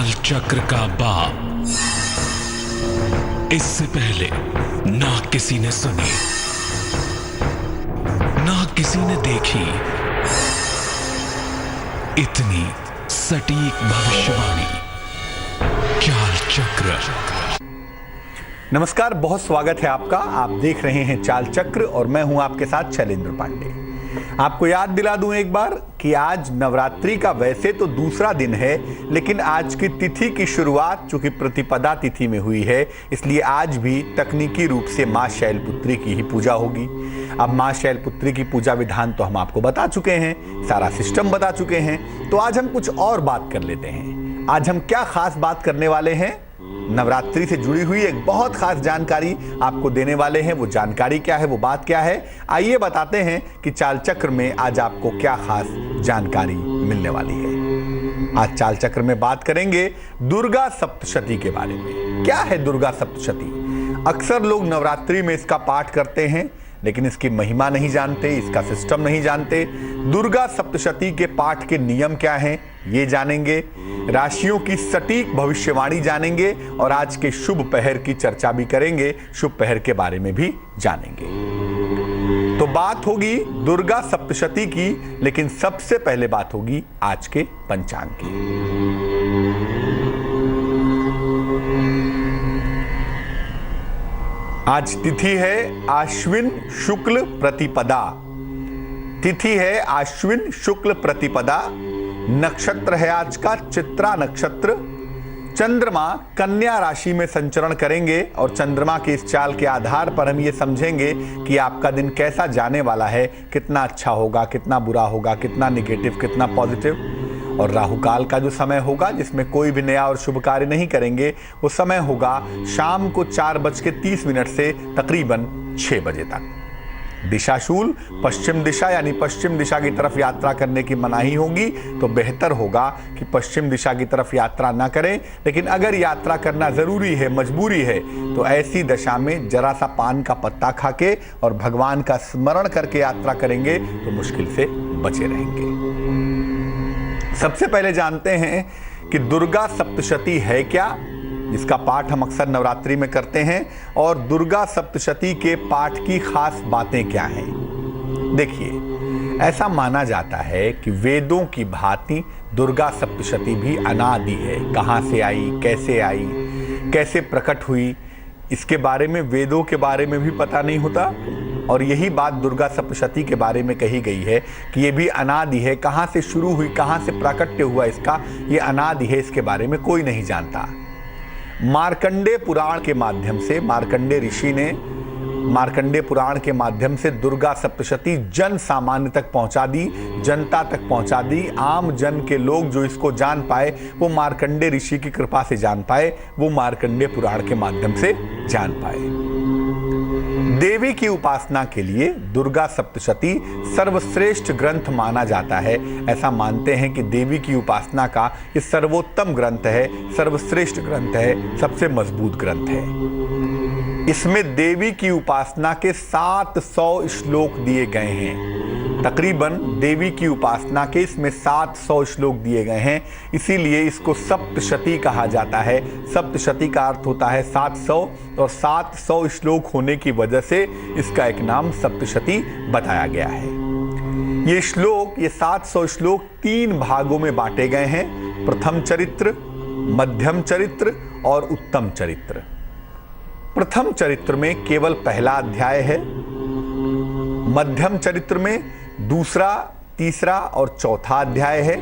चाल चक्र का बाप। इससे पहले ना किसी ने सुनी, ना किसी ने देखी इतनी सटीक भविष्यवाणी। चाल चक्र। नमस्कार, बहुत स्वागत है आपका। आप देख रहे हैं चाल चक्र और मैं हूं आपके साथ शैलेंद्र पांडे। आपको याद दिला दूं एक बार कि आज नवरात्रि का वैसे तो दूसरा दिन है, लेकिन आज की तिथि की शुरुआत चूंकि प्रतिपदा तिथि में हुई है, इसलिए आज भी तकनीकी रूप से मां शैलपुत्री की ही पूजा होगी। अब मां शैलपुत्री की पूजा विधान तो हम आपको बता चुके हैं, सारा सिस्टम बता चुके हैं, तो आज हम कुछ और बात कर लेते हैं। आज हम क्या खास बात करने वाले हैं? नवरात्रि से जुड़ी हुई एक बहुत खास जानकारी आपको देने वाले हैं। वो जानकारी क्या है, वो बात क्या है, आइए बताते हैं कि चाल चक्र में आज आपको क्या खास जानकारी मिलने वाली है। आज चाल चक्र में बात करेंगे दुर्गा सप्तशती के बारे में। क्या है दुर्गा सप्तशती? अक्सर लोग नवरात्रि में इसका पाठ करते हैं, लेकिन इसकी महिमा नहीं जानते, इसका सिस्टम नहीं जानते। दुर्गा सप्तशती के पाठ के नियम क्या हैं, ये जानेंगे। राशियों की सटीक भविष्यवाणी जानेंगे और आज के शुभ पहर की चर्चा भी करेंगे, शुभ पहर के बारे में भी जानेंगे। तो बात होगी दुर्गा सप्तशती की, लेकिन सबसे पहले बात होगी आज के पंचांग की। आज तिथि है आश्विन शुक्ल प्रतिपदा। तिथि है आश्विन शुक्ल प्रतिपदा। नक्षत्र है आज का चित्रा नक्षत्र। चंद्रमा कन्या राशि में संचरण करेंगे और चंद्रमा की इस चाल के आधार पर हम ये समझेंगे कि आपका दिन कैसा जाने वाला है, कितना अच्छा होगा, कितना बुरा होगा, कितना निगेटिव, कितना पॉजिटिव। और राहु काल का जो समय होगा, जिसमें कोई भी नया और शुभ कार्य नहीं करेंगे, वो समय होगा शाम को 4:30 से तकरीबन 6 बजे तक। दिशाशूल पश्चिम दिशा यानी पश्चिम दिशा की तरफ यात्रा करने की मनाही होगी, तो बेहतर होगा कि पश्चिम दिशा की तरफ यात्रा ना करें। लेकिन अगर यात्रा करना जरूरी है, मजबूरी है, तो ऐसी दशा में जरा सा पान का पत्ता खा के और भगवान का स्मरण करके यात्रा करेंगे तो मुश्किल से बचे रहेंगे। सबसे पहले जानते हैं कि दुर्गा सप्तशती है क्या, जिसका पाठ हम अक्सर नवरात्रि में करते हैं, और दुर्गा सप्तशती के पाठ की खास बातें क्या हैं। देखिए, ऐसा माना जाता है कि वेदों की भांति दुर्गा सप्तशती भी अनादि है। कहाँ से आई, कैसे प्रकट हुई, इसके बारे में वेदों के बारे में भी पता नहीं होता। और यही बात दुर्गा सप्तशती के बारे में कही गई है कि ये भी अनादि है। कहाँ से शुरू हुई, कहाँ से प्राकट्य हुआ इसका, ये अनादि है, इसके बारे में कोई नहीं जानता। मार्कंडे पुराण के माध्यम से, मार्कंडे ऋषि ने मार्कंडे पुराण के माध्यम से दुर्गा सप्तशती जन सामान्य तक पहुंचा दी, जनता तक पहुंचा दी। आम जन के लोग जो इसको जान पाए, वो मार्कंडे ऋषि की कृपा से जान पाए, वो मार्कंडे पुराण के माध्यम से जान पाए। देवी की उपासना के लिए दुर्गा सप्तशती सर्वश्रेष्ठ ग्रंथ माना जाता है। ऐसा मानते हैं कि देवी की उपासना का ये सर्वोत्तम ग्रंथ है, सर्वश्रेष्ठ ग्रंथ है, सबसे मजबूत ग्रंथ है। इसमें देवी की उपासना के 700 श्लोक दिए गए हैं। तकरीबन देवी की उपासना के इसमें 700 श्लोक दिए गए हैं, इसीलिए इसको सप्तशती कहा जाता है। सप्तशती का अर्थ होता है 700, और 700 श्लोक होने की वजह से इसका एक नाम सप्तशती बताया गया है। ये 700 श्लोक 3 भागों में बांटे गए हैं: प्रथम चरित्र, मध्यम चरित्र और उत्तम चरित्र। प्रथम चरित्र में केवल पहला अध्याय है, मध्यम चरित्र में दूसरा, तीसरा और चौथा अध्याय है,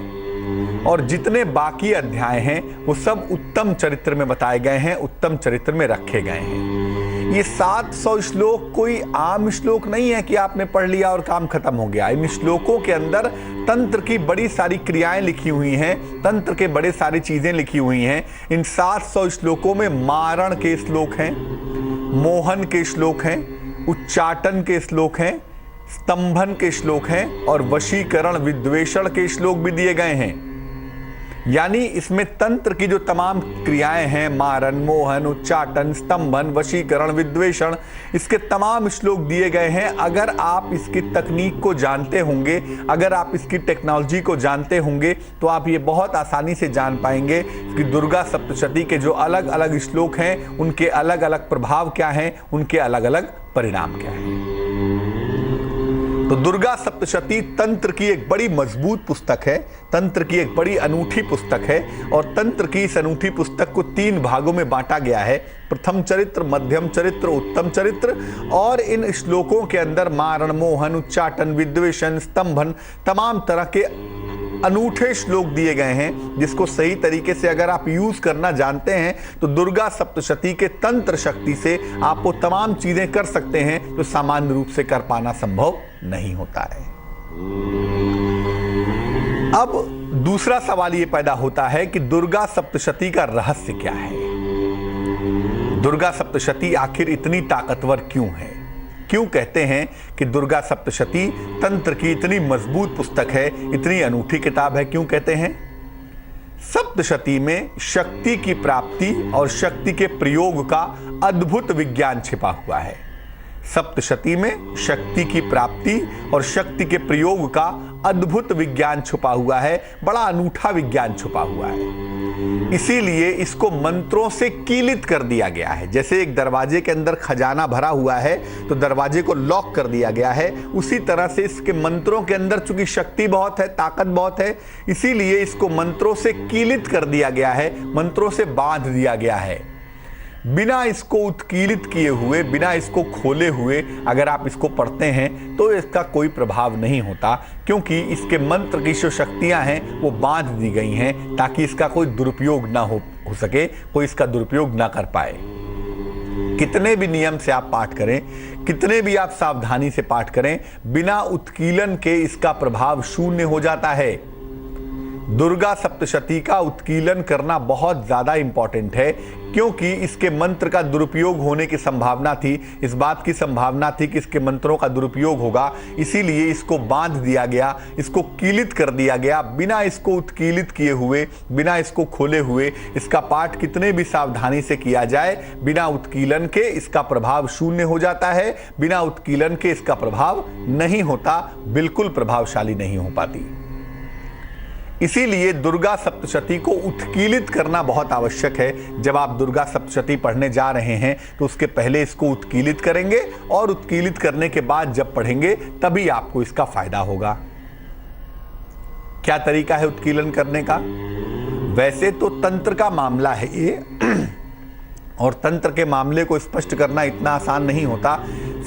और जितने बाकी अध्याय हैं वो सब उत्तम चरित्र में बताए गए हैं, उत्तम चरित्र में रखे गए हैं। ये 700 श्लोक कोई आम श्लोक नहीं है कि आपने पढ़ लिया और काम खत्म हो गया। इन श्लोकों के अंदर तंत्र की बड़ी सारी क्रियाएं लिखी हुई हैं, तंत्र के बड़े सारी चीजें लिखी हुई हैं। इन 700 श्लोकों में मारण के श्लोक हैं, मोहन के श्लोक हैं, उच्चाटन के श्लोक हैं, स्तंभन के श्लोक हैं और वशीकरण विद्वेषण के श्लोक भी दिए गए हैं। यानी इसमें तंत्र की जो तमाम क्रियाएं हैं, मारन, मोहन, उच्चाटन, स्तंभन, वशीकरण, विद्वेषण, इसके तमाम श्लोक दिए गए हैं। अगर आप इसकी तकनीक को जानते होंगे, अगर आप इसकी टेक्नोलॉजी को जानते होंगे, तो आप ये बहुत आसानी से जान पाएंगे कि दुर्गा सप्तशती के जो अलग अलग श्लोक हैं उनके अलग अलग प्रभाव क्या हैं, उनके अलग अलग परिणाम क्या हैं। तो दुर्गा सप्तशती तंत्र की एक बड़ी मजबूत पुस्तक है, तंत्र की एक बड़ी अनूठी पुस्तक है, और तंत्र की इस अनूठी पुस्तक को 3 भागों में बांटा गया है, प्रथम चरित्र, मध्यम चरित्र, उत्तम चरित्र। और इन श्लोकों के अंदर मारण, मोहन, उच्चाटन, विद्वेषण, स्तंभन, तमाम तरह के अनूठे श्लोक दिए गए हैं, जिसको सही तरीके से अगर आप यूज करना जानते हैं तो दुर्गा सप्तशती के तंत्र शक्ति से आप वो तमाम चीजें कर सकते हैं जो सामान्य रूप से कर पाना संभव नहीं होता है। अब दूसरा सवाल ये पैदा होता है कि दुर्गा सप्तशती का रहस्य क्या है? दुर्गा सप्तशती आखिर इतनी ताकतवर क्यों है? क्यों कहते हैं कि दुर्गा सप्तशती तंत्र की इतनी मजबूत पुस्तक है, इतनी अनूठी किताब है? क्यों कहते हैं? सप्तशती में शक्ति की प्राप्ति और शक्ति के प्रयोग का अद्भुत विज्ञान छिपा हुआ है। सप्तशती में शक्ति की प्राप्ति और शक्ति के प्रयोग का अद्भुत विज्ञान छुपा हुआ है, बड़ा अनूठा विज्ञान छुपा हुआ है। इसीलिए इसको मंत्रों से कीलित कर दिया गया है। जैसे एक दरवाजे के अंदर खजाना भरा हुआ है तो दरवाजे को लॉक कर दिया गया है, उसी तरह से इसके मंत्रों के अंदर चूंकि शक्ति बहुत है, ताकत बहुत है, इसीलिए इसको मंत्रों से कीलित कर दिया गया है, मंत्रों से बांध दिया गया है। बिना इसको उत्कीलित किए हुए, बिना इसको खोले हुए अगर आप इसको पढ़ते हैं तो इसका कोई प्रभाव नहीं होता, क्योंकि इसके मंत्र की जो शक्तियां हैं वो बांध दी गई हैं ताकि इसका कोई दुरुपयोग ना हो सके, कोई इसका दुरुपयोग ना कर पाए। कितने भी नियम से आप पाठ करें, कितने भी आप सावधानी से पाठ करें, बिना उत्कीलन के इसका प्रभाव शून्य हो जाता है। दुर्गा सप्तशती का उत्कीलन करना बहुत ज्यादा इंपॉर्टेंट है, क्योंकि इसके मंत्र का दुरुपयोग होने की संभावना थी, इस बात की संभावना थी कि इसके मंत्रों का दुरुपयोग होगा, इसीलिए इसको बांध दिया गया, इसको कीलित कर दिया गया। बिना इसको उत्कीलित किए हुए, बिना इसको खोले हुए इसका पाठ कितने भी सावधानी से किया जाए, बिना उत्कीलन के इसका प्रभाव शून्य हो जाता है, बिना उत्कीलन के इसका प्रभाव नहीं होता, बिल्कुल प्रभावशाली नहीं हो पाती। इसीलिए दुर्गा सप्तशती को उत्कीलित करना बहुत आवश्यक है। जब आप दुर्गा सप्तशती पढ़ने जा रहे हैं तो उसके पहले इसको उत्कीलित करेंगे, और उत्कीलित करने के बाद जब पढ़ेंगे तभी आपको इसका फायदा होगा। क्या तरीका है उत्कीलन करने का? वैसे तो तंत्र का मामला है ये, और तंत्र के मामले को स्पष्ट करना इतना आसान नहीं होता।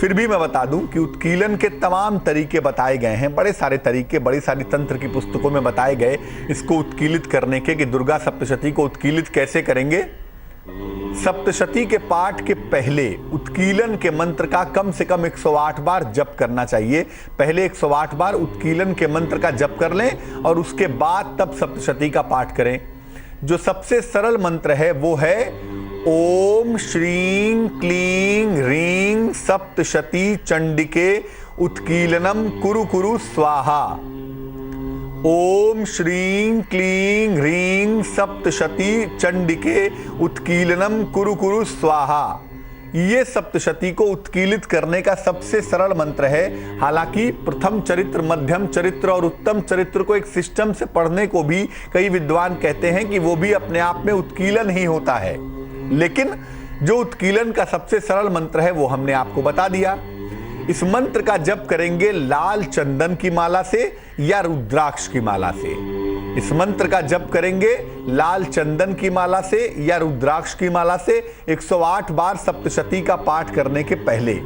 फिर भी मैं बता दूं कि उत्कीलन के तमाम तरीके बताए गए हैं, बड़े सारे तरीके बड़ी सारी तंत्र की पुस्तकों में बताए गए इसको उत्कीलित करने के, कि दुर्गा सप्तशती को उत्कीलित कैसे करेंगे। सप्तशती के पाठ के पहले उत्कीलन के मंत्र का कम से कम 108 बार जप करना चाहिए। पहले 108 बार उत्कीलन के मंत्र का जप कर लें और उसके बाद तब सप्तशती का पाठ करें। जो सबसे सरल मंत्र है वो है ओम श्रीं क्लीं ह्रीं सप्तशती चंडिके उत्कीलनम कुरु कुरु स्वाहा। ओम श्रीं क्लीं ह्रीं सप्तशती चंडिके उत्कीलनम कुरु कुरु स्वाहा। ये सप्तशती को उत्कीलित करने का सबसे सरल मंत्र है। हालांकि प्रथम चरित्र, मध्यम चरित्र और उत्तम चरित्र को एक सिस्टम से पढ़ने को भी कई विद्वान कहते हैं कि वो भी अपने आप में उत्कीलन ही होता है, लेकिन जो उत्कीलन का सबसे सरल मंत्र है वो हमने आपको बता दिया। इस मंत्र का जप करेंगे लाल चंदन की माला से या रुद्राक्ष की माला से। इस मंत्र का जप करेंगे लाल चंदन की माला से या रुद्राक्ष की माला से 108 बार सप्तशती का पाठ करने के पहले।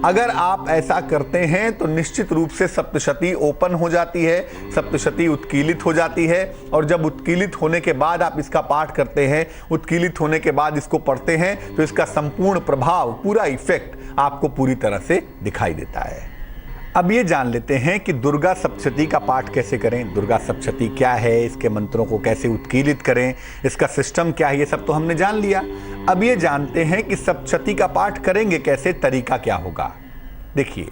अगर आप ऐसा करते हैं तो निश्चित रूप से सप्तशती ओपन हो जाती है, सप्तशती उत्कीलित हो जाती है। और जब उत्कीलित होने के बाद आप इसका पाठ करते हैं, उत्कीलित होने के बाद इसको पढ़ते हैं, तो इसका संपूर्ण प्रभाव, पूरा इफेक्ट आपको पूरी तरह से दिखाई देता है। अब ये जान लेते हैं कि दुर्गा सप्तशती का पाठ कैसे करें, दुर्गा सप्तशती क्या है, इसके मंत्रों को कैसे उत्कीलित करें, इसका सिस्टम क्या है, ये सब तो हमने जान लिया। अब ये जानते हैं कि सप्तशती का पाठ करेंगे कैसे, तरीका क्या होगा। देखिए,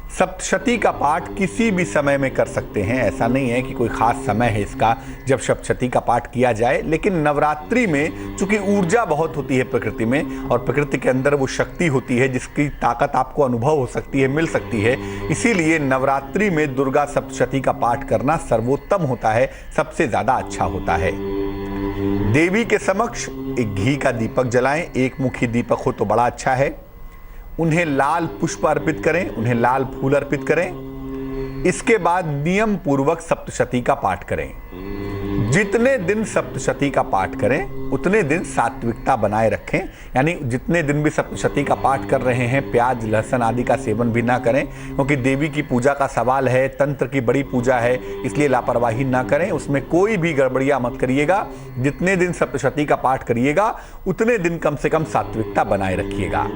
सप्तशती का पाठ किसी भी समय में कर सकते हैं, ऐसा नहीं है कि कोई खास समय है इसका जब सप्तशती का पाठ किया जाए। लेकिन नवरात्रि में चूंकि ऊर्जा बहुत होती है प्रकृति में, और प्रकृति के अंदर वो शक्ति होती है जिसकी ताकत आपको अनुभव हो सकती है, मिल सकती है, इसीलिए नवरात्रि में दुर्गा सप्तशती का पाठ करना सर्वोत्तम होता है, सबसे ज्यादा अच्छा होता है। देवी के समक्ष एक घी का दीपक जलाएं, एक मुखी दीपक हो तो बड़ा अच्छा है। उन्हें लाल पुष्प अर्पित करें, उन्हें लाल फूल अर्पित करें। इसके बाद नियम पूर्वक सप्तशती का पाठ करें। जितने दिन सप्तशती का पाठ करें उतने दिन सात्विकता बनाए रखें, यानी जितने दिन भी सप्तशती का पाठ कर रहे हैं प्याज लहसुन आदि का सेवन भी ना करें, क्योंकि देवी की पूजा का सवाल है, तंत्र की बड़ी पूजा है, इसलिए लापरवाही ना करें, उसमें कोई भी गड़बड़ियां मत करिएगा। जितने दिन सप्तशती का पाठ करिएगा उतने दिन कम से कम सात्विकता बनाए रखिएगा।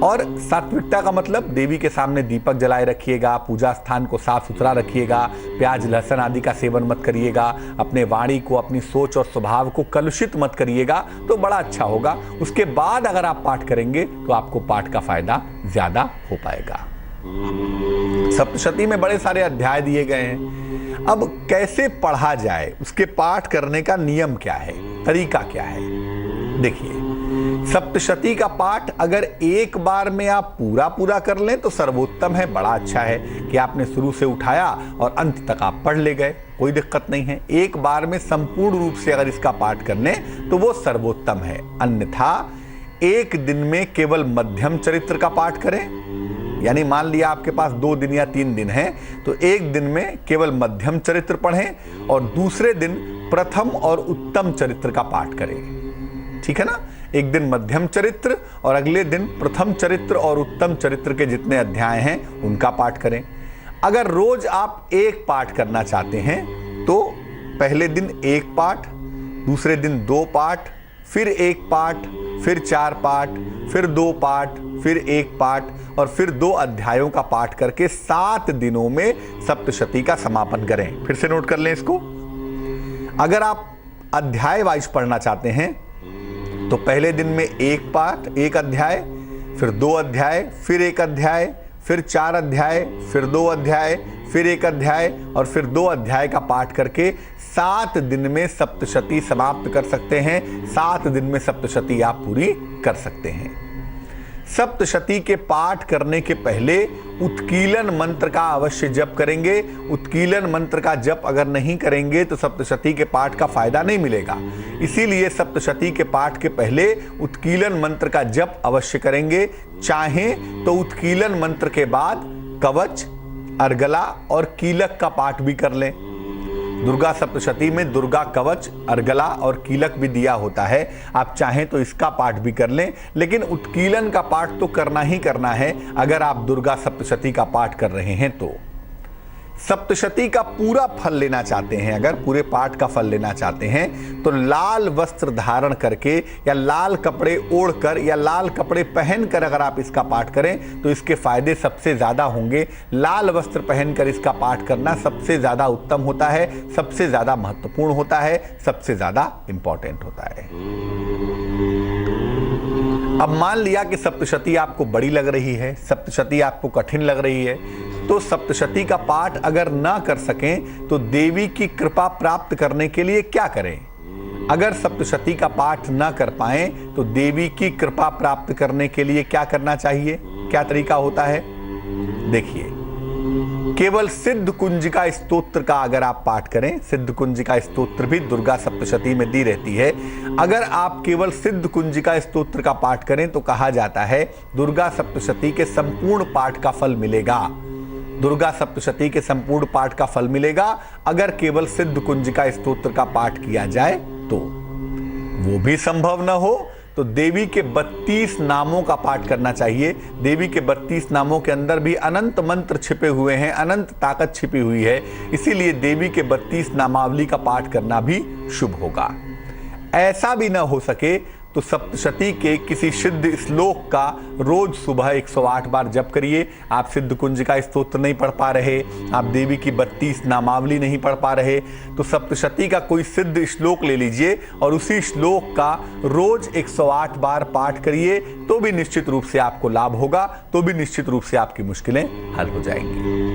और सात्विकता का मतलब देवी के सामने दीपक जलाए रखिएगा, पूजा स्थान को साफ सुथरा रखिएगा, प्याज लहसुन आदि का सेवन मत करिएगा, अपने वाणी को अपनी सोच और स्वभाव को कलुषित मत करिएगा, तो बड़ा अच्छा होगा। उसके बाद अगर आप पाठ करेंगे तो आपको पाठ का फायदा ज्यादा हो पाएगा। सप्तशती में बड़े सारे अध्याय दिए गए हैं। अब कैसे पढ़ा जाए, उसके पाठ करने का नियम क्या है, तरीका क्या है? देखिए, सप्तशती का पाठ अगर एक बार में आप पूरा कर लें तो सर्वोत्तम है, बड़ा अच्छा है कि आपने शुरू से उठाया और अंत तक आप पढ़ ले गए, कोई दिक्कत नहीं है। एक बार में संपूर्ण रूप से अगर इसका पाठ कर लें तो वो सर्वोत्तम है। अन्यथा एक दिन में केवल मध्यम चरित्र का पाठ करें, यानी मान लिया आपके पास 2 दिन या 3 दिन है तो एक दिन में केवल मध्यम चरित्र पढ़ें और दूसरे दिन प्रथम और उत्तम चरित्र का पाठ करें। ठीक है ना? एक दिन मध्यम चरित्र और अगले दिन प्रथम चरित्र और उत्तम चरित्र के जितने अध्याय हैं उनका पाठ करें। अगर रोज आप एक पाठ करना चाहते हैं तो पहले दिन 1 पाठ, दूसरे दिन 2 पाठ, फिर 1 पाठ, फिर 4 पाठ, फिर 2 पाठ, फिर 1 पाठ और फिर 2 अध्यायों का पाठ करके 7 दिनों में सप्तशती का समापन करें। फिर से नोट कर लें इसको। अगर आप अध्याय वाइज पढ़ना चाहते हैं तो पहले दिन में 1 पाठ 1 अध्याय, फिर 2 अध्याय, फिर 1 अध्याय, फिर 4 अध्याय, फिर 2 अध्याय, फिर 1 अध्याय और फिर 2 अध्याय का पाठ करके 7 दिन में सप्तशती समाप्त कर सकते हैं। 7 दिन में सप्तशती आप पूरी कर सकते हैं। सप्तशती के पाठ करने के पहले उत्कीलन मंत्र का अवश्य जप करेंगे। उत्कीलन मंत्र का जप अगर नहीं करेंगे तो सप्तशती के पाठ का फायदा नहीं मिलेगा। इसीलिए सप्तशती के पाठ के पहले उत्कीलन मंत्र का जप अवश्य करेंगे। चाहें तो उत्कीलन मंत्र के बाद कवच, अर्गला और कीलक का पाठ भी कर लें। दुर्गा सप्तशती में दुर्गा कवच, अर्गला और कीलक भी दिया होता है, आप चाहें तो इसका पाठ भी कर लें, लेकिन उत्कीलन का पाठ तो करना ही करना है अगर आप दुर्गा सप्तशती का पाठ कर रहे हैं तो। सप्तशती का पूरा फल लेना चाहते हैं, अगर पूरे पाठ का फल लेना चाहते हैं तो लाल वस्त्र धारण करके या लाल कपड़े ओढ़कर या लाल कपड़े पहनकर अगर आप इसका पाठ करें तो इसके फायदे सबसे ज्यादा होंगे। लाल वस्त्र पहनकर इसका पाठ करना सबसे ज्यादा उत्तम होता है, सबसे ज्यादा महत्वपूर्ण होता है, सबसे ज्यादा इंपॉर्टेंट होता है। अब मान लिया कि सप्तशती आपको बड़ी लग रही है, सप्तशती आपको कठिन लग रही है, तो सप्तशती का पाठ अगर ना कर सकें तो देवी की कृपा प्राप्त करने के लिए क्या करें? अगर सप्तशती का पाठ ना कर पाए तो देवी की कृपा प्राप्त करने के लिए क्या करना चाहिए, क्या तरीका होता है? देखिए, केवल सिद्ध कुंजिका स्तोत्र का अगर आप पाठ करें, सिद्ध कुंजिका स्तोत्र भी दुर्गा सप्तशती में दी रहती है, अगर आप केवल सिद्ध कुंजिका स्तोत्र का पाठ करें तो कहा जाता है दुर्गा सप्तशती के संपूर्ण पाठ का फल मिलेगा। दुर्गा सप्तशती के संपूर्ण पाठ का फल मिलेगा अगर केवल सिद्ध कुंजिका स्तोत्र का पाठ किया जाए तो। वो भी संभव न हो तो देवी के 32 नामों का पाठ करना चाहिए। देवी के 32 नामों के अंदर भी अनंत मंत्र छिपे हुए हैं, अनंत ताकत छिपी हुई है, इसीलिए देवी के 32 नामावली का पाठ करना भी शुभ होगा। ऐसा भी ना हो सके तो सप्तशती के किसी सिद्ध श्लोक का रोज सुबह 108 बार जप करिए। आप सिद्ध कुंज का स्तोत्र नहीं पढ़ पा रहे, आप देवी की 32 नामावली नहीं पढ़ पा रहे, तो सप्तशती का कोई सिद्ध श्लोक ले लीजिए और उसी श्लोक का रोज 108 बार पाठ करिए, तो भी निश्चित रूप से आपको लाभ होगा, तो भी निश्चित रूप से आपकी मुश्किलें हल हो जाएंगी।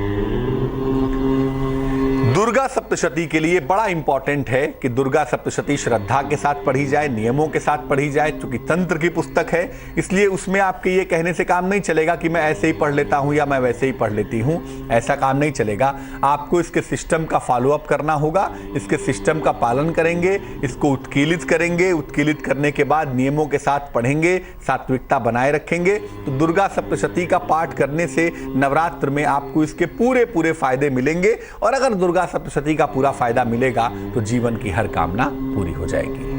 दुर्गा सप्तशती के लिए बड़ा इंपॉर्टेंट है कि दुर्गा सप्तशती श्रद्धा के साथ पढ़ी जाए, नियमों के साथ पढ़ी जाए। क्योंकि तंत्र की पुस्तक है, इसलिए उसमें आपके ये कहने से काम नहीं चलेगा कि मैं ऐसे ही पढ़ लेता हूं या मैं वैसे ही पढ़ लेती हूं, ऐसा काम नहीं चलेगा। आपको इसके सिस्टम का फॉलोअप करना होगा, इसके सिस्टम का पालन करेंगे, इसको उत्कीलित करेंगे, उत्कीलित करने के बाद नियमों के साथ पढ़ेंगे, सात्विकता बनाए रखेंगे, तो दुर्गा सप्तशती का पाठ करने से नवरात्र में आपको इसके पूरे फायदे मिलेंगे। और अगर दुर्गा सप्तशती का पूरा फायदा मिलेगा तो जीवन की हर कामना पूरी हो जाएगी।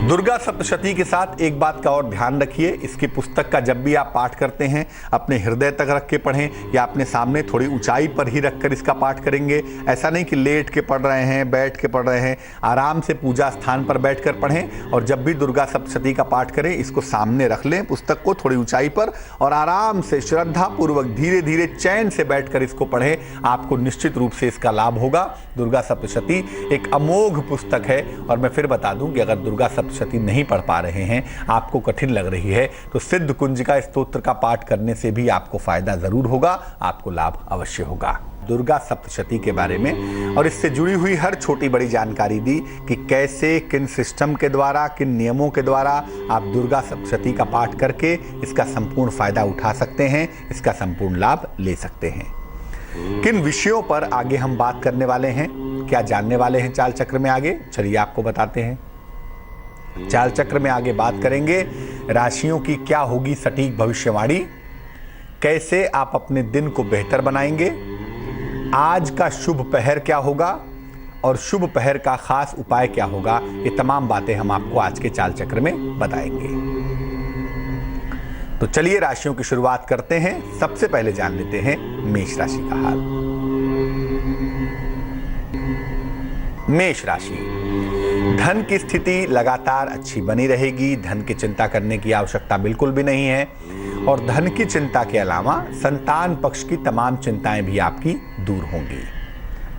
दुर्गा सप्तशती के साथ एक बात का और ध्यान रखिए, इसकी पुस्तक का जब भी आप पाठ करते हैं अपने हृदय तक रख के पढ़ें या अपने सामने थोड़ी ऊंचाई पर ही रखकर इसका पाठ करेंगे। ऐसा नहीं कि लेट के पढ़ रहे हैं, बैठ के पढ़ रहे हैं, आराम से पूजा स्थान पर बैठकर पढ़ें। और जब भी दुर्गा सप्तशती का पाठ करें इसको सामने रख लें, पुस्तक को थोड़ी ऊंचाई पर, और आराम से श्रद्धा पूर्वक धीरे धीरे चैन से बैठकर इसको पढ़ें। आपको निश्चित रूप से इसका लाभ होगा। दुर्गा सप्तशती एक अमोघ पुस्तक है। और मैं फिर बता दूं कि अगर दुर्गा सप्तशती नहीं पढ़ पा रहे हैं, आपको कठिन लग रही है, तो सिद्ध कुंजिका स्तोत्र का पाठ करने से भी आपको फायदा जरूर होगा, आपको लाभ अवश्य होगा। दुर्गा सप्तशती के बारे में और इससे जुड़ी हुई हर छोटी बड़ी जानकारी दी कि कैसे, किन सिस्टम के द्वारा, किन नियमों के द्वारा आप दुर्गा सप्तशती का पाठ करके इसका संपूर्ण फायदा उठा सकते हैं, इसका संपूर्ण लाभ ले सकते हैं। किन विषयों पर आगे हम बात करने वाले हैं, क्या जानने वाले हैं चाल चक्र में आगे, चलिए आपको बताते हैं। चाल चक्र में आगे बात करेंगे राशियों की क्या होगी सटीक भविष्यवाणी, कैसे आप अपने दिन को बेहतर बनाएंगे, आज का शुभ पहर क्या होगा और शुभ पहर का खास उपाय क्या होगा। ये तमाम बातें हम आपको आज के चाल चक्र में बताएंगे। तो चलिए राशियों की शुरुआत करते हैं। सबसे पहले जान लेते हैं मेष राशि का हाल। मेष राशि, धन की स्थिति लगातार अच्छी बनी रहेगी, धन की चिंता करने की आवश्यकता बिल्कुल भी नहीं है। और धन की चिंता के अलावा संतान पक्ष की तमाम चिंताएं भी आपकी दूर होंगी।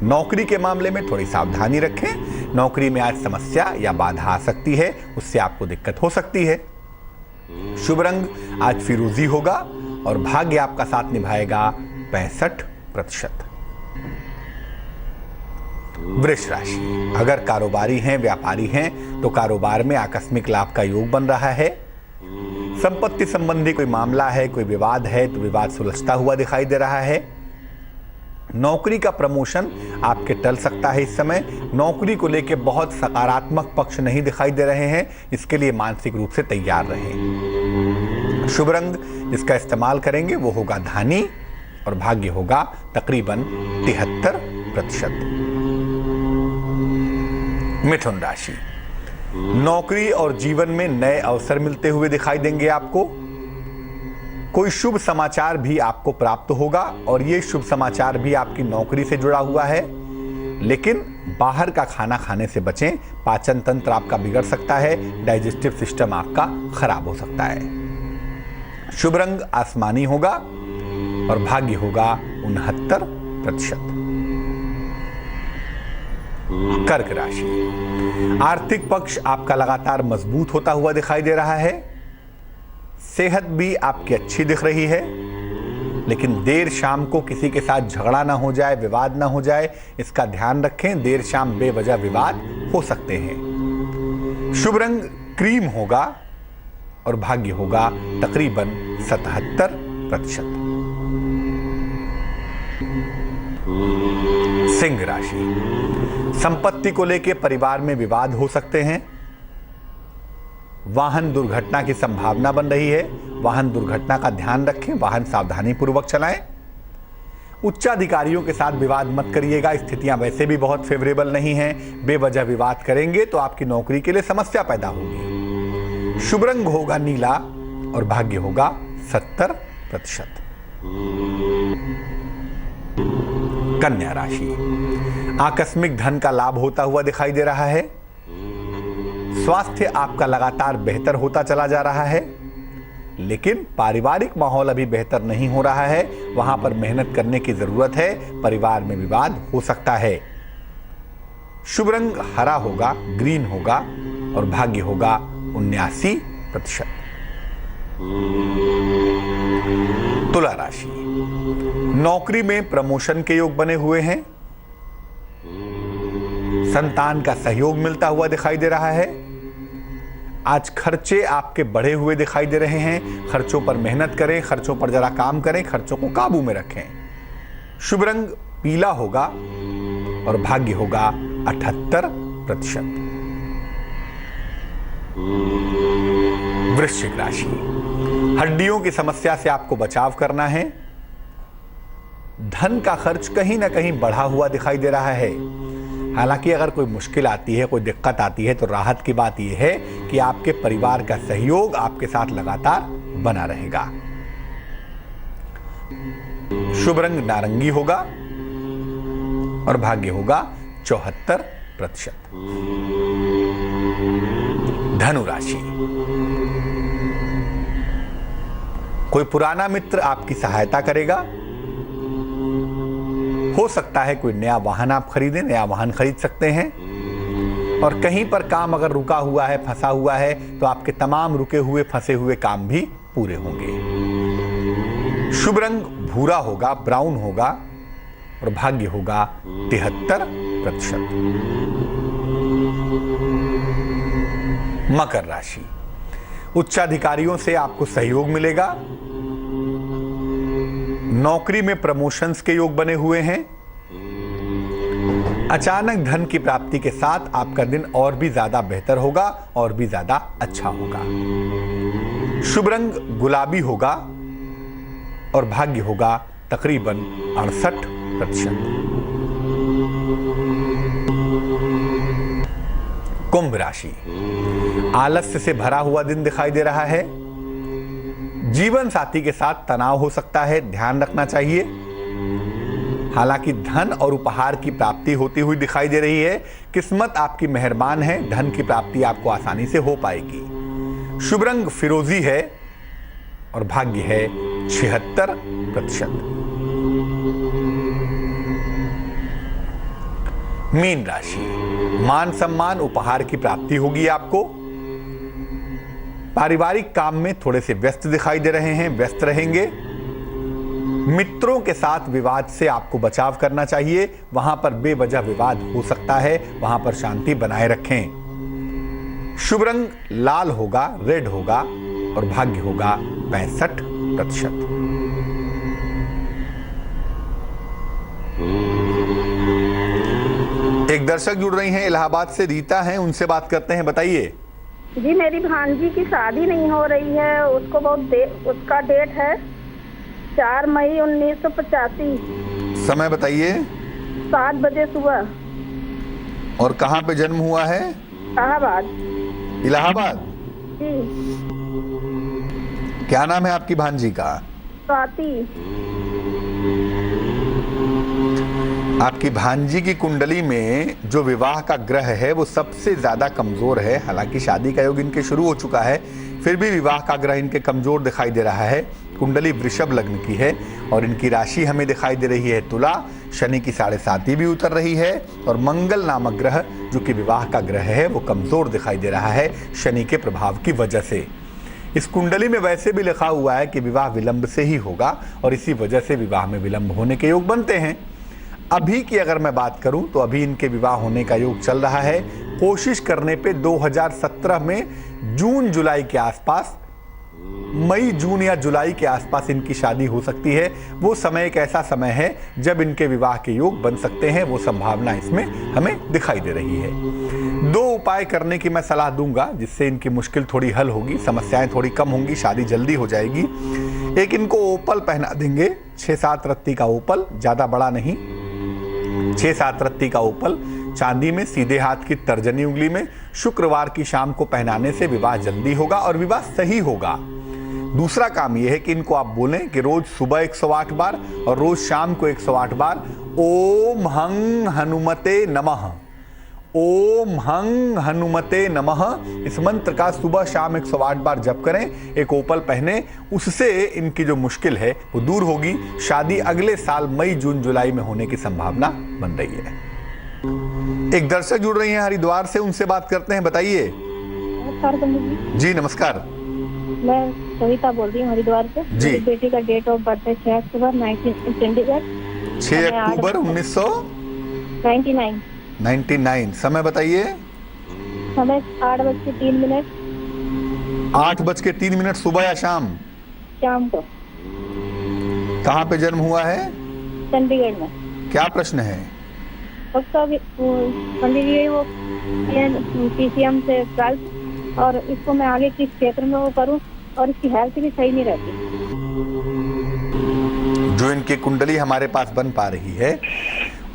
नौकरी के मामले में थोड़ी सावधानी रखें, नौकरी में आज समस्या या बाधा आ सकती है, उससे आपको दिक्कत हो सकती है। शुभ रंग आज फिरोजी होगा और भाग्य आपका साथ निभाएगा 65%। वृष राशि, अगर कारोबारी हैं, व्यापारी हैं, तो कारोबार में आकस्मिक लाभ का योग बन रहा है। संपत्ति संबंधी कोई मामला है, कोई विवाद है, तो विवाद सुलझता हुआ दिखाई दे रहा है। नौकरी का प्रमोशन आपके टल सकता है इस समय। नौकरी को लेकर बहुत सकारात्मक पक्ष नहीं दिखाई दे रहे हैं, इसके लिए मानसिक रूप से तैयार रहें। शुभ रंग जिसका इस्तेमाल करेंगे वो होगा धानी और भाग्य होगा तकरीबन 73%। मिथुन राशि, नौकरी और जीवन में नए अवसर मिलते हुए दिखाई देंगे आपको। कोई शुभ समाचार भी आपको प्राप्त होगा और ये शुभ समाचार भी आपकी नौकरी से जुड़ा हुआ है। लेकिन बाहर का खाना खाने से बचें, पाचन तंत्र आपका बिगड़ सकता है, डाइजेस्टिव सिस्टम आपका खराब हो सकता है। शुभ रंग आसमानी होगा और भाग्य होगा 69%। कर्क राशि, आर्थिक पक्ष आपका लगातार मजबूत होता हुआ दिखाई दे रहा है। सेहत भी आपकी अच्छी दिख रही है, लेकिन देर शाम को किसी के साथ झगड़ा ना हो जाए, विवाद ना हो जाए, इसका ध्यान रखें। देर शाम बेवजह विवाद हो सकते हैं। शुभ रंग क्रीम होगा और भाग्य होगा तकरीबन 77%। सिंह राशि, संपत्ति को लेकर परिवार में विवाद हो सकते हैं। वाहन दुर्घटना की संभावना बन रही है, वाहन दुर्घटना का ध्यान रखें, वाहन सावधानी पूर्वक चलाएं। उच्चाधिकारियों के साथ विवाद मत करिएगा, स्थितियां वैसे भी बहुत फेवरेबल नहीं हैं। बेवजह विवाद करेंगे तो आपकी नौकरी के लिए समस्या पैदा होगी। शुभ रंग होगा नीला और भाग्य होगा 70%। कन्या राशि, आकस्मिक धन का लाभ होता हुआ दिखाई दे रहा है। स्वास्थ्य आपका लगातार बेहतर होता चला जा रहा है, लेकिन पारिवारिक माहौल अभी बेहतर नहीं हो रहा है। वहां पर मेहनत करने की जरूरत है। परिवार में विवाद हो सकता है। शुभ रंग हरा होगा, ग्रीन होगा और भाग्य होगा 79%। तुला राशि, नौकरी में प्रमोशन के योग बने हुए हैं। संतान का सहयोग मिलता हुआ दिखाई दे रहा है। आज खर्चे आपके बढ़े हुए दिखाई दे रहे हैं। खर्चों पर मेहनत करें, खर्चों पर जरा काम करें, खर्चों को काबू में रखें। शुभ रंग पीला होगा और भाग्य होगा 78%। वृश्चिक राशि, हड्डियों की समस्या से आपको बचाव करना है। धन का खर्च कहीं ना कहीं बढ़ा हुआ दिखाई दे रहा है। हालांकि अगर कोई मुश्किल आती है, कोई दिक्कत आती है, तो राहत की बात यह है कि आपके परिवार का सहयोग आपके साथ लगातार बना रहेगा। शुभ रंग नारंगी होगा और भाग्य होगा 74%। धनु राशि, कोई पुराना मित्र आपकी सहायता करेगा। हो सकता है कोई नया वाहन आप खरीदें, नया वाहन खरीद सकते हैं। और कहीं पर काम अगर रुका हुआ है, फंसा हुआ है, तो आपके तमाम रुके हुए फंसे हुए काम भी पूरे होंगे। शुभ रंग भूरा होगा, ब्राउन होगा और भाग्य होगा 73%। मकर राशि, उच्चाधिकारियों से आपको सहयोग मिलेगा। नौकरी में प्रमोशंस के योग बने हुए हैं। अचानक धन की प्राप्ति के साथ आपका दिन और भी ज्यादा बेहतर होगा और भी ज्यादा अच्छा होगा। शुभ रंग गुलाबी होगा और भाग्य होगा तकरीबन 68%। कुंभ राशि, आलस्य से भरा हुआ दिन दिखाई दे रहा है। जीवन साथी के साथ तनाव हो सकता है, ध्यान रखना चाहिए। हालांकि धन और उपहार की प्राप्ति होती हुई दिखाई दे रही है। किस्मत आपकी मेहरबान है, धन की प्राप्ति आपको आसानी से हो पाएगी। शुभ रंग फिरोजी है और भाग्य है 76%। मीन राशि, मान सम्मान उपहार की प्राप्ति होगी आपको। पारिवारिक काम में थोड़े से व्यस्त दिखाई दे रहे हैं, व्यस्त रहेंगे। मित्रों के साथ विवाद से आपको बचाव करना चाहिए। वहां पर बेवजह विवाद हो सकता है, वहां पर शांति बनाए रखें। शुभ रंग लाल होगा, रेड होगा और भाग्य होगा 65%। एक दर्शक जुड़ रही हैं इलाहाबाद से, रीता हैं, उनसे बात करते हैं। बताइए जी, मेरी भांजी की शादी नहीं हो रही है। उसको उसका डेट है 4 मई 1985। समय बताइए। 7 बजे सुबह। और कहाँ पे जन्म हुआ है? इलाहाबाद। इलाहाबाद जी। क्या नाम है आपकी भांजी का? स्वाति। आपकी भांजी की कुंडली में जो विवाह का ग्रह है वो सबसे ज्यादा कमजोर है। हालांकि शादी का योग इनके शुरू हो चुका है, फिर भी विवाह का ग्रह इनके कमजोर दिखाई दे रहा है। कुंडली वृषभ लग्न की है और इनकी राशि हमें दिखाई दे रही है तुला। शनि की 7.5 भी उतर रही है और मंगल नामक ग्रह जो कि विवाह का ग्रह है वो कमजोर दिखाई दे रहा है शनि के प्रभाव की वजह से। इस कुंडली में वैसे भी लिखा हुआ है कि विवाह विलंब से ही होगा और इसी वजह से विवाह में विलंब होने के योग बनते हैं। अभी की अगर मैं बात करूं तो अभी इनके विवाह होने का योग चल रहा है। कोशिश करने पे 2017 में जून जुलाई के आसपास, मई जून या जुलाई के आसपास इनकी शादी हो सकती है। वो समय एक ऐसा समय है जब इनके विवाह के योग बन सकते हैं। वो संभावना इसमें हमें दिखाई दे रही है। 2 उपाय करने की मैं सलाह दूंगा जिससे इनकी मुश्किल थोड़ी हल होगी, समस्याएं थोड़ी कम होंगी, शादी जल्दी हो जाएगी। एक इनको ओपल पहना देंगे, 6-7 रत्ती का ओपल, ज्यादा बड़ा नहीं, 6-7 रत्ती का ओपल चांदी में सीधे हाथ की तर्जनी उंगली में शुक्रवार की शाम को पहनाने से विवाह जल्दी होगा और विवाह सही होगा। दूसरा काम यह है कि इनको आप बोलें कि रोज सुबह 108 बार और रोज शाम को 108 बार ओम हं हनुमते नमः, ओम हंग हनुमते नमः। इस मंत्र का सुबह शाम 108 बार जप करें। एक ओपल पहने, उससे इनकी जो मुश्किल है वो दूर होगी। शादी अगले साल मई जून जुलाई में होने की संभावना बन रही है। एक दर्शक जुड़ रही हैं हरिद्वार से, उनसे बात करते हैं। बताइए। नमस्कार पंडित जी। जी नमस्कार। मैं सविता बोल रही हूँ हरिद्वार से। जी। मेरी बेटी का डेट ऑफ बर्थ है 6 अक्टूबर 19 चंडीगढ़ 6 अक्टूबर 1999। 99। समय बताइए। समय 8:03। 8:03 सुबह या शाम? शाम को। कहाँ पे जन्म हुआ है? चंडीगढ़ में। क्या प्रश्न है? उसका पंडित जी वो PCM से 12 और इसको मैं आगे किस क्षेत्र में वो करूं, और इसकी हेल्थ भी सही नहीं रहती। जो इनकी कुंडली हमारे पास बन पा रही है,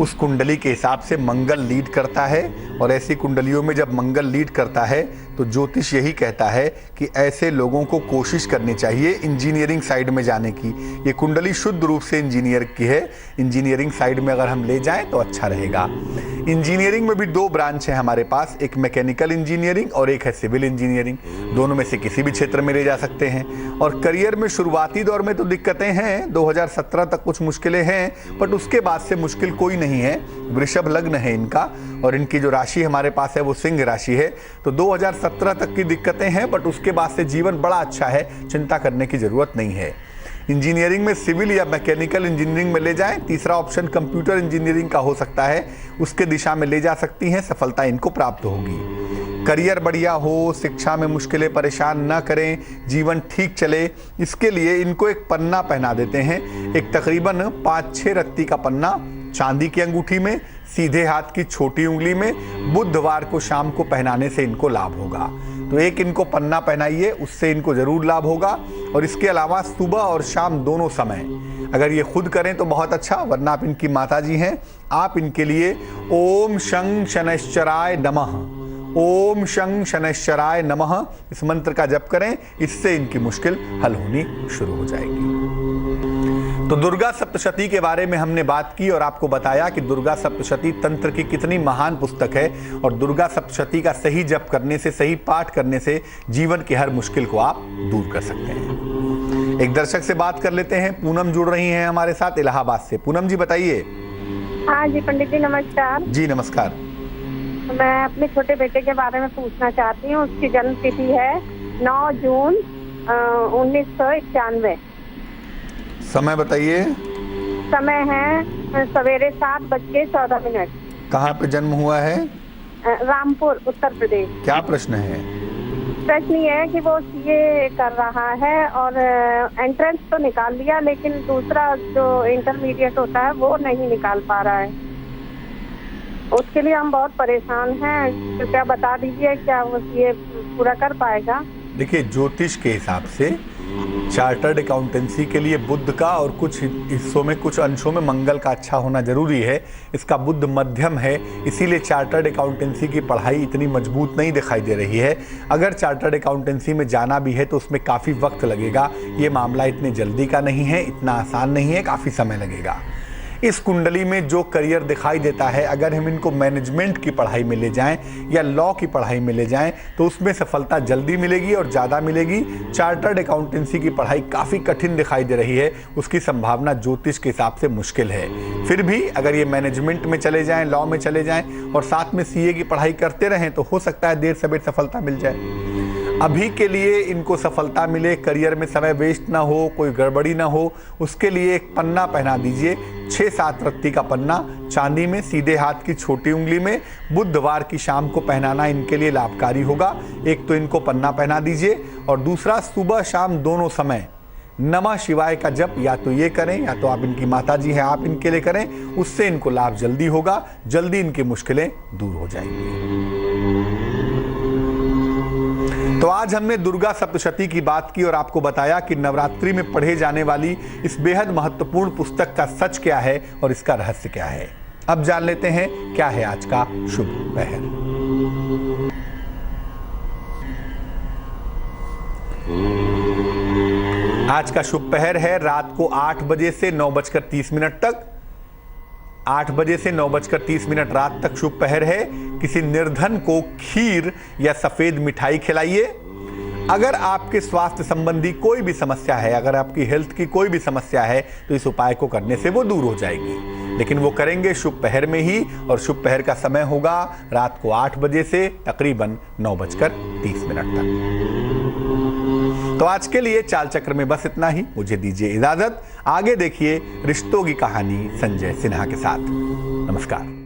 उस कुंडली के हिसाब से मंगल लीड करता है। और ऐसी कुंडलियों में जब मंगल लीड करता है तो ज्योतिष यही कहता है कि ऐसे लोगों को कोशिश करनी चाहिए इंजीनियरिंग साइड में जाने की। ये कुंडली शुद्ध रूप से इंजीनियर की है। इंजीनियरिंग साइड में अगर हम ले जाएं तो अच्छा रहेगा। इंजीनियरिंग में भी 2 ब्रांच है हमारे पास, एक मैकेनिकल इंजीनियरिंग और एक है सिविल इंजीनियरिंग। दोनों में से किसी भी क्षेत्र में ले जा सकते हैं। और करियर में शुरुआती दौर में तो दिक्कतें हैं, 2017 तक कुछ मुश्किलें हैं, बट उसके बाद से मुश्किल कोई नहीं है। वृषभ लग्न है इनका और इनकी जो राशि हमारे पास है वो सिंह राशि है। तो 2017 तक की दिक्कतें हैं, बट उसके बाद से जीवन बड़ा अच्छा है, चिंता करने की जरूरत नहीं है। इंजीनियरिंग में सिविल या मैकेनिकल इंजीनियरिंग में ले जाएं। तीसरा ऑप्शन कंप्यूटर इंजीनियरिंग का हो सकता है, उसके दिशा में ले जा सकती हैं, सफलता इनको प्राप्त होगी। करियर बढ़िया हो, शिक्षा में मुश्किलें परेशान ना करें, जीवन ठीक चले, इसके लिए इनको एक पन्ना पहना देते हैं। एक तकरीबन 5-6 रत्ती का पन्ना चांदी की अंगूठी में, सीधे हाथ की छोटी उंगली में, बुधवार को शाम को पहनाने से इनको लाभ होगा। तो एक इनको पन्ना पहनाइए, उससे इनको जरूर लाभ होगा। और इसके अलावा सुबह और शाम दोनों समय अगर ये खुद करें तो बहुत अच्छा, वरना आप इनकी माता जी हैं, आप इनके लिए ओम शं शनैश्चराय नमः, ओम शं शनैश्चराय नमः इस मंत्र का जप करें। इससे इनकी मुश्किल हल होनी शुरू हो जाएगी। तो दुर्गा सप्तशती के बारे में हमने बात की और आपको बताया कि दुर्गा सप्तशती तंत्र की कितनी महान पुस्तक है और दुर्गा सप्तशती का सही जप करने से, सही पाठ करने से जीवन की हर मुश्किल को आप दूर कर सकते हैं। एक दर्शक से बात कर लेते हैं। पूनम जुड़ रही हैं हमारे साथ इलाहाबाद से। पूनम जी बताइए। हाँ जी पंडित जी नमस्कार। जी नमस्कार। मैं अपने छोटे बेटे के बारे में पूछना चाहती हूँ। उसकी जन्म तिथि है 9 जून 1991। समय बताइए। समय है सवेरे 7:14। कहाँ पे जन्म हुआ है? रामपुर उत्तर प्रदेश। क्या प्रश्न है? प्रश्न ये है कि वो CA कर रहा है और एंट्रेंस तो निकाल लिया, लेकिन दूसरा जो इंटरमीडिएट होता है वो नहीं निकाल पा रहा है। उसके लिए हम बहुत परेशान हैं। तो क्या बता दीजिए, क्या वो CA पूरा कर पाएगा? देखिए, ज्योतिष के हिसाब से चार्टर्ड अकाउंटेंसी के लिए बुध का और कुछ हिस्सों में, कुछ अंशों में मंगल का अच्छा होना जरूरी है। इसका बुध मध्यम है, इसीलिए चार्टर्ड अकाउंटेंसी की पढ़ाई इतनी मजबूत नहीं दिखाई दे रही है। अगर चार्टर्ड अकाउंटेंसी में जाना भी है तो उसमें काफ़ी वक्त लगेगा। ये मामला इतने जल्दी का नहीं है, इतना आसान नहीं है, काफ़ी समय लगेगा। इस कुंडली में जो करियर दिखाई देता है, अगर हम इनको मैनेजमेंट की पढ़ाई में ले जाएं या लॉ की पढ़ाई में ले जाएं तो उसमें सफलता जल्दी मिलेगी और ज़्यादा मिलेगी। चार्टर्ड अकाउंटेंसी की पढ़ाई काफ़ी कठिन दिखाई दे रही है, उसकी संभावना ज्योतिष के हिसाब से मुश्किल है। फिर भी अगर ये मैनेजमेंट में चले जाएं, लॉ में चले जाएं और साथ में CA की पढ़ाई करते रहें तो हो सकता है देर सवेर सफलता मिल जाए। अभी के लिए इनको सफलता मिले, करियर में समय वेस्ट ना हो, कोई गड़बड़ी ना हो, उसके लिए एक पन्ना पहना दीजिए। 6-7 रत्ती का पन्ना चांदी में, सीधे हाथ की छोटी उंगली में, बुधवार की शाम को पहनाना इनके लिए लाभकारी होगा। एक तो इनको पन्ना पहना दीजिए और दूसरा सुबह शाम दोनों समय नमः शिवाय का जप या तो ये करें या तो आप इनकी माता जी हैं आप इनके लिए करें, उससे इनको लाभ जल्दी होगा, जल्दी इनकी मुश्किलें दूर हो जाएंगी। तो आज हमने दुर्गा सप्तशती की बात की और आपको बताया कि नवरात्रि में पढ़े जाने वाली इस बेहद महत्वपूर्ण पुस्तक का सच क्या है और इसका रहस्य क्या है। अब जान लेते हैं क्या है आज का शुभ पहर। आज का शुभ पहर है रात को 8 बजे से 9:30 तक। 8 बजे से 9:30 रात तक शुभ पहर है। किसी निर्धन को खीर या सफेद मिठाई खिलाइए। अगर आपके स्वास्थ्य संबंधी कोई भी समस्या है, अगर आपकी हेल्थ की कोई भी समस्या है, तो इस उपाय को करने से वो दूर हो जाएगी। लेकिन वो करेंगे शुभ पहर में ही, और शुभ पहर का समय होगा रात को 8 बजे से तकरीबन 9:30 तक। तो आज के लिए चाल चक्र में बस इतना ही। मुझे दीजिए इजाजत। आगे देखिए रिश्तों की कहानी संजय सिन्हा के साथ। नमस्कार।